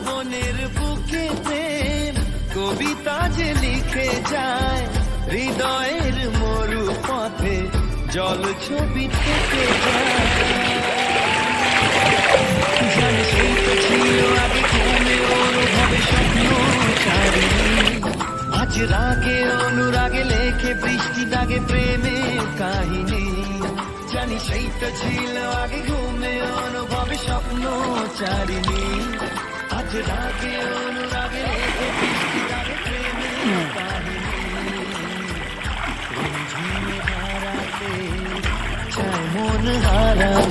বনের বুকে প্রেম কবিতা যে লিখে যায়, হৃদয়ের মরু পথে জল ছবি থেকে যায়। জানি সেই তো ছিল আগে ঘুমে অনুভবে স্বপ্ন চারিণী, আজ রাগে অনুরাগে লেখে বৃষ্টি দাগে প্রেমের কাহিনী। জানি সেই তো ছিল আগে ঘুমে অনুভবে স্বপ্ন চারিণী, আজ রাগে অনুরাগে লেখে বৃষ্টি দাগে প্রেমের কাহিনী। ঝিমে ধারাতে চায় মন হারা।